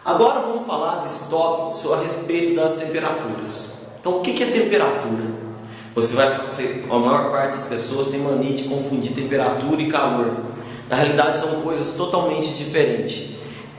Agora vamos falar desse tópico a respeito das temperaturas. Então, o que é temperatura? Você vai fazer, a maior parte das pessoas tem mania de confundir temperatura e calor. Na realidade, são coisas totalmente diferentes.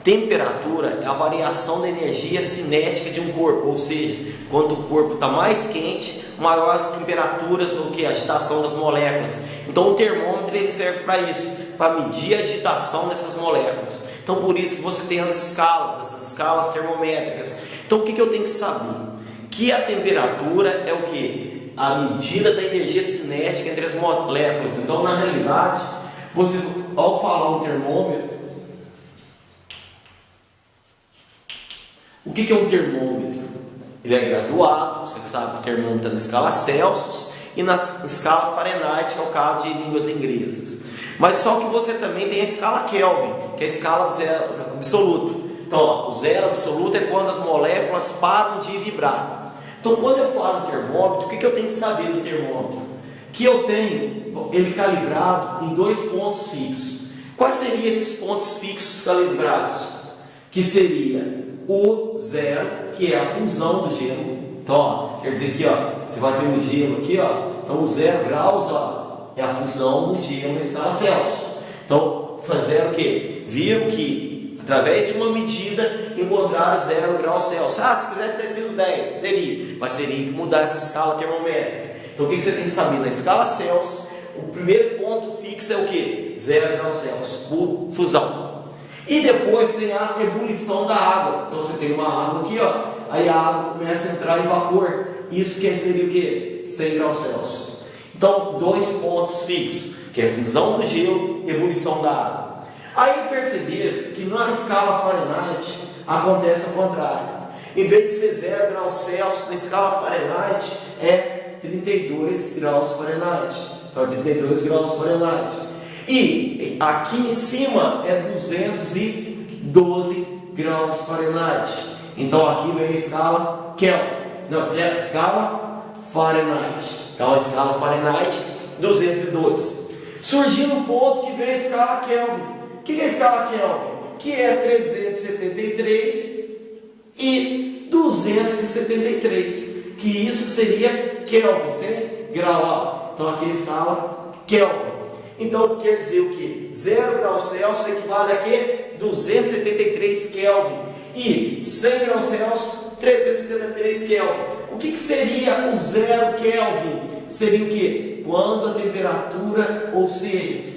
Temperatura é a variação da energia cinética de um corpo, ou seja, quanto o corpo está mais quente, maior as temperaturas, ou que a agitação das moléculas. Então, o termômetro ele serve para isso, para medir a agitação dessas moléculas. Então, por isso que você tem as escalas termométricas. Então, o que eu tenho que saber? Que a temperatura é o que? A medida da energia cinética entre as moléculas. Então, na realidade, você, ao falar um termômetro, o que é um termômetro? Ele é graduado, você sabe que o termômetro está na escala Celsius e na escala Fahrenheit, que é o caso de línguas inglesas. Mas só que você também tem a escala Kelvin, que é a escala zero absoluto. Então, ó, o zero absoluto é quando as moléculas param de vibrar. Então, quando eu falo em termômetro, o que eu tenho que saber do termômetro? Que eu tenho ele calibrado em dois pontos fixos. Quais seriam esses pontos fixos calibrados? Que seria o zero, que é a fusão do gelo. Então, ó, quer dizer que ó, você vai ter um gelo aqui, ó, então o 0 graus ó, é a fusão do gelo na escala Celsius. Então, fazer o que? Viram que, através de uma medida, encontraram 0 graus Celsius. Ah, se quisesse ter sido 10, teria, mas teria que mudar essa escala termométrica. Então, o que você tem que saber? Na escala Celsius, o primeiro ponto fixo é o que? 0 graus Celsius, por fusão. E depois tem a ebulição da água. Então você tem uma água aqui, ó, aí a água começa a entrar em vapor. Isso seria o que? 100 graus Celsius. Então, dois pontos fixos, que é fusão do gelo e ebulição da água. Aí perceberam que na escala Fahrenheit acontece ao contrário. Em vez de ser 0 graus Celsius, na escala Fahrenheit é 32 graus Fahrenheit. Então, 32 graus Fahrenheit. E aqui em cima é 212 graus Fahrenheit. Então aqui vem a escala Kelvin. Não, é a escala Fahrenheit. Então a escala Fahrenheit 212. Surgiu um ponto que vem a escala Kelvin. O que é a escala Kelvin? Que é 373 e 273. Que isso seria Kelvin, sem grau. Então aqui é a escala Kelvin. Então quer dizer o que? 0 graus Celsius equivale a quê? 273 Kelvin. E 100 graus Celsius, 373 Kelvin. O que seria o 0 Kelvin? Seria o que? Quando a temperatura, ou seja,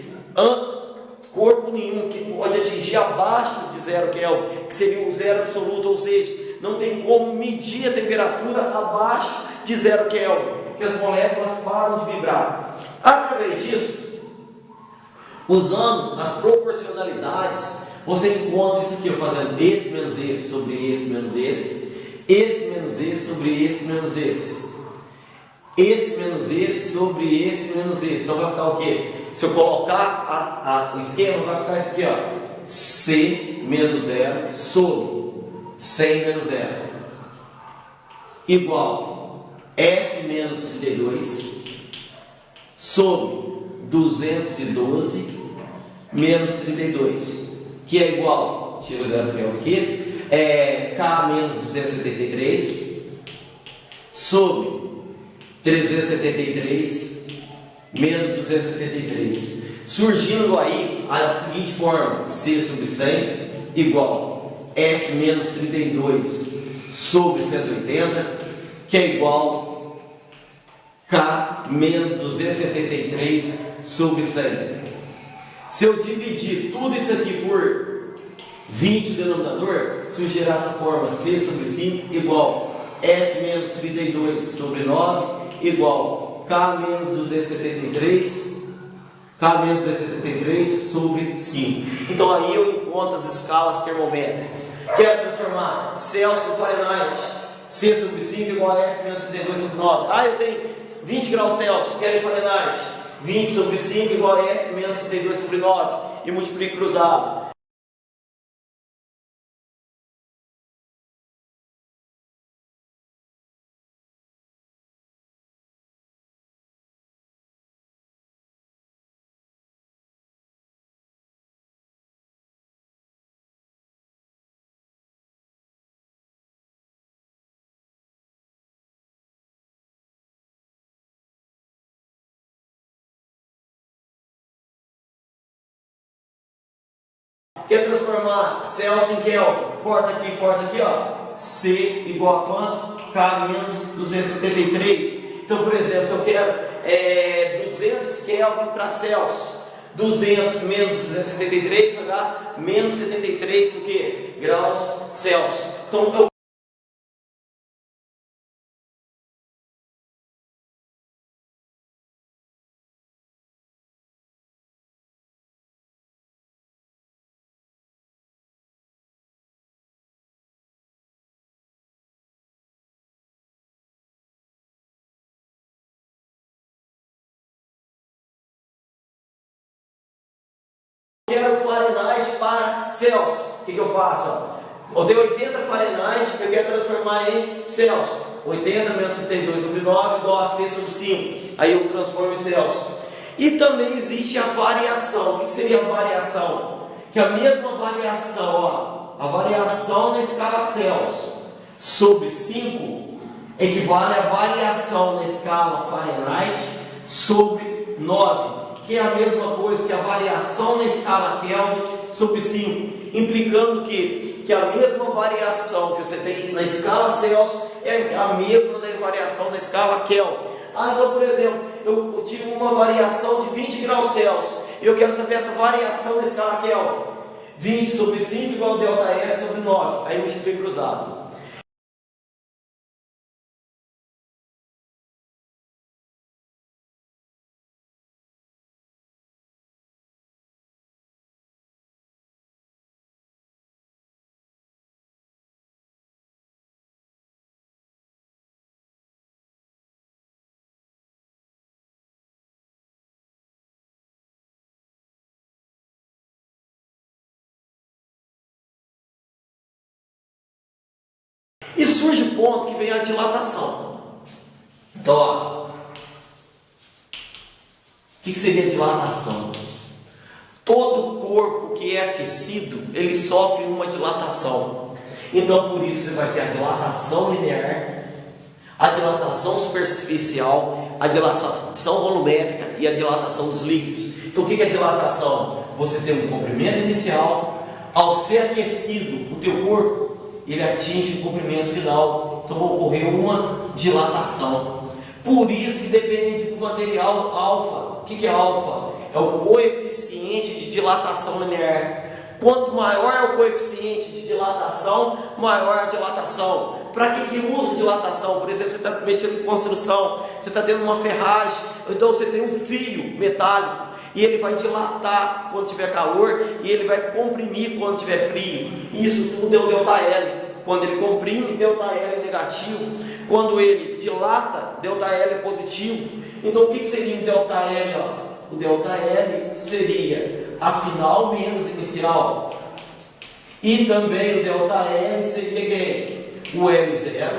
corpo nenhum que pode atingir abaixo de 0 Kelvin, que seria o zero absoluto, ou seja, não tem como medir a temperatura abaixo de 0 Kelvin, que as moléculas param de vibrar. Através disso, usando as proporcionalidades, você encontra isso aqui, fazendo esse menos esse sobre esse menos esse menos esse sobre esse menos esse menos esse sobre esse menos esse. Então vai ficar o quê? Se eu colocar o esquema, vai ficar isso aqui, ó, C menos 0 sobre 100 menos 0 igual F menos 32 sobre 212 menos 32, que é igual, tira o zero que é aqui, K menos 273 sobre 373 menos 273. Surgindo aí a seguinte forma: C sobre 100 igual F menos 32 sobre 180, que é igual K menos 273 sobre 100. Se eu dividir tudo isso aqui por 20 denominador, surgirá essa forma: C sobre 5 igual F menos 32 sobre 9 igual K menos 273 sobre 5. Então aí eu encontro as escalas termométricas. Quero transformar Celsius em Fahrenheit. C sobre 5 igual a F menos 32 sobre 9. Ah, eu tenho 20 graus Celsius, quero em Fahrenheit. 20 sobre 5 igual a F menos 32 sobre 9. E multiplico cruzado. Quer transformar Celsius em Kelvin? Corta aqui, ó. C igual a quanto? K menos 273. Então, por exemplo, se eu quero 200 Kelvin para Celsius, 200 menos 273 vai dar menos 73 o quê? Graus Celsius. Então, eu quero Fahrenheit para Celsius. O que eu faço? Eu tenho 80 Fahrenheit, eu quero transformar em Celsius. 80 menos 72 sobre 9 igual a C sobre 5. Aí eu transformo em Celsius. E também existe a variação. O que seria a variação? Que a mesma variação, ó, a variação na escala Celsius sobre 5 equivale à variação na escala Fahrenheit sobre 9. Que é a mesma coisa que a variação na escala Kelvin sobre 5, implicando que a mesma variação que você tem na escala Celsius é a mesma da variação na escala Kelvin. Então, por exemplo, eu tive uma variação de 20 graus Celsius e eu quero saber essa variação na escala Kelvin. 20 sobre 5 igual a ΔF sobre 9, aí eu multiplico cruzado. E surge o ponto que vem a dilatação. Então, ó, o que seria dilatação? Todo corpo que é aquecido, ele sofre uma dilatação. Então, por isso você vai ter a dilatação linear, a dilatação superficial, a dilatação volumétrica e a dilatação dos líquidos. Então, o que é dilatação? Você tem um comprimento inicial, ao ser aquecido o teu corpo, ele atinge o comprimento final, então vai ocorrer uma dilatação. Por isso que depende do material alfa. O que é alfa? É o coeficiente de dilatação linear. Quanto maior é o coeficiente de dilatação, maior a dilatação. Para que usa dilatação? Por exemplo, você está mexendo com construção, você está tendo uma ferragem, então você tem um fio metálico, e ele vai dilatar quando tiver calor, e ele vai comprimir quando tiver frio. Isso tudo é o ΔL. Quando ele comprime, ΔL é negativo. Quando ele dilata, ΔL é positivo. Então, o que seria o ΔL? O ΔL seria a final menos inicial. E também o ΔL seria quem? O L0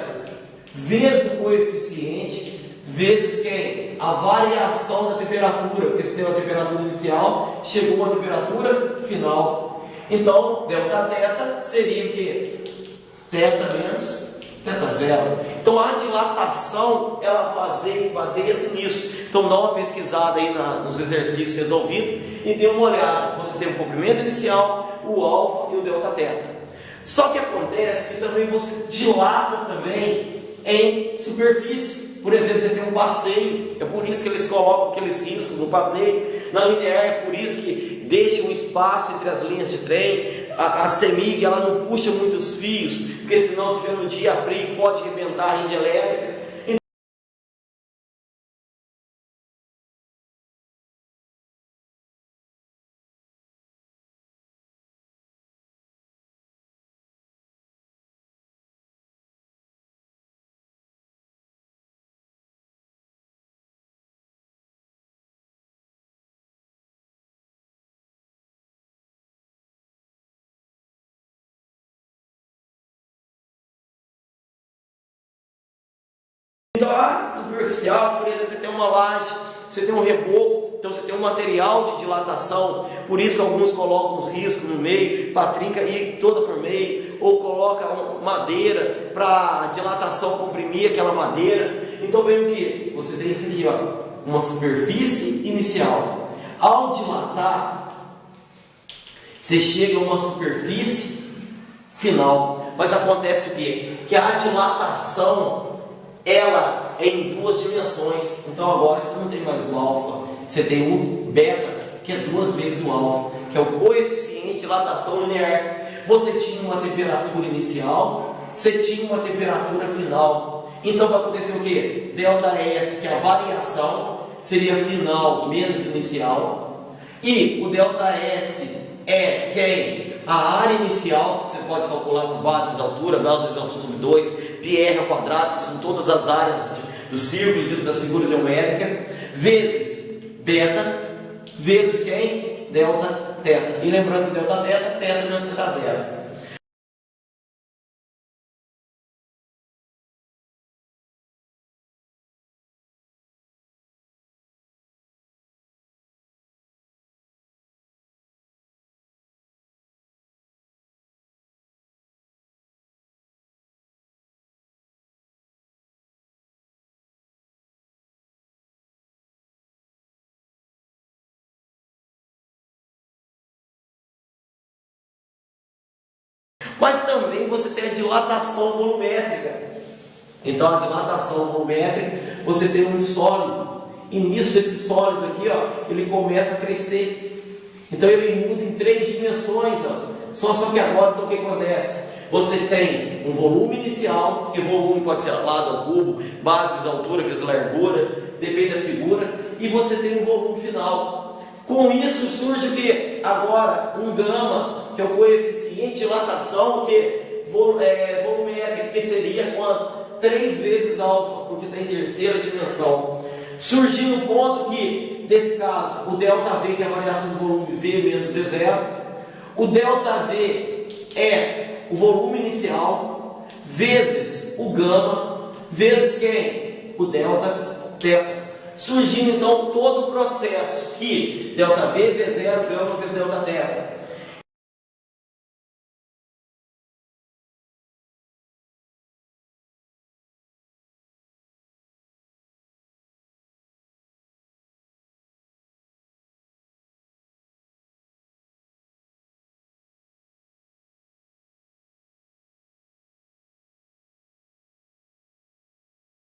vezes o coeficiente vezes quem? A variação da temperatura, porque se tem uma temperatura inicial, chegou uma temperatura final. Então, Δθ seria o que? Θ menos θ0. Então, a dilatação, ela baseia-se nisso. Então, dá uma pesquisada aí nos exercícios resolvidos e dê uma olhada. Você tem o comprimento inicial, o alfa e o Δθ. Só que acontece que também você dilata também em superfície. Por exemplo, você tem um passeio, é por isso que eles colocam aqueles riscos no passeio. Na linear, é por isso que deixa um espaço entre as linhas de trem. A CEMIG, ela não puxa muitos fios, porque senão tiver um dia frio, pode arrebentar a rede elétrica. Então, a superficial, por exemplo, você tem uma laje, você tem um reboco, então você tem um material de dilatação, por isso que alguns colocam os riscos no meio, para a trinca ir toda por meio, ou coloca madeira para a dilatação comprimir aquela madeira. Então vem o que? Você tem isso aqui, ó, uma superfície inicial. Ao dilatar, Você chega a uma superfície final, mas acontece o quê? Que a dilatação, ela é em duas dimensões. Então agora você não tem mais o alfa, você tem o beta, que é duas vezes o alfa, que é o coeficiente de dilatação linear. Você tinha uma temperatura inicial, você tinha uma temperatura final. Então vai acontecer o quê? Delta S, que é a variação, seria final menos inicial. E o delta S é quem? A área inicial, que você pode calcular por base vezes altura, base vezes altura sobre 2, πr ao quadrado, que são todas as áreas do círculo, das figuras geométricas, vezes beta, vezes quem? Delta teta. E lembrando que delta teta, teta menos teta zero. Mas também você tem a dilatação volumétrica. Então a dilatação volumétrica, você tem um sólido. E nisso esse sólido aqui, ó, ele começa a crescer. Então ele muda em 3 dimensões. Ó. Só que agora, então, o que acontece? Você tem um volume inicial, que o volume pode ser lado ao cubo, base vezes altura vezes largura, depende da figura. E você tem um volume final. Com isso surge o que? Agora um gama, que é o coeficiente de dilatação, que volumétrico, que seria quanto? 3 vezes alfa, porque está em terceira dimensão. Surgindo o ponto que, nesse caso, o ΔV, que é a variação do volume V menos V0, o ΔV é o volume inicial, vezes o gama, vezes quem? O delta teta. Surgindo então todo o processo que ΔV, V0, gama vezes delta teta.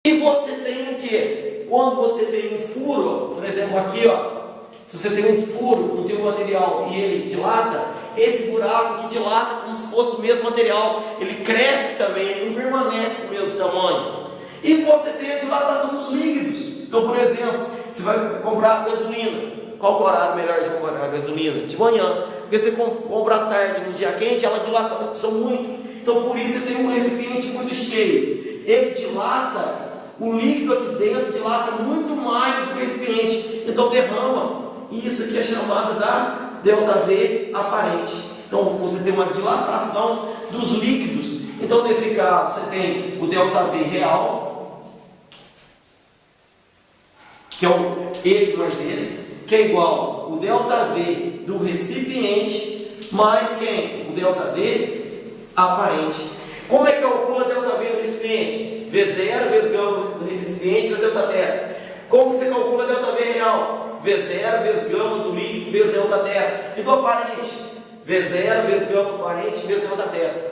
E você tem o que? Quando você tem um furo, por exemplo aqui, ó, se você tem um furo no teu material e ele dilata, esse buraco que dilata como se fosse do mesmo material, ele cresce também, ele não permanece do mesmo tamanho. E você tem a dilatação dos líquidos. Então, por exemplo, você vai comprar gasolina. Qual que é o horário melhor de comprar gasolina? De manhã. Porque você compra à tarde, no dia quente, ela dilata muito. Então, por isso você tem um recipiente muito cheio. Ele dilata. O líquido aqui dentro dilata muito mais do que o recipiente, então derrama. E isso aqui é chamada da ΔV aparente. Então você tem uma dilatação dos líquidos. Então nesse caso você tem o ΔV real, que é esse mais esse, que é igual o ΔV do recipiente mais quem? O ΔV aparente. Como é que calcula ΔV do recipiente? V0 vezes gama do recipiente vezes delta teta. Como você calcula ΔV real? V0 vezes gama do líquido vezes delta teta. E do aparente? V0 vezes gama do aparente vezes delta teta.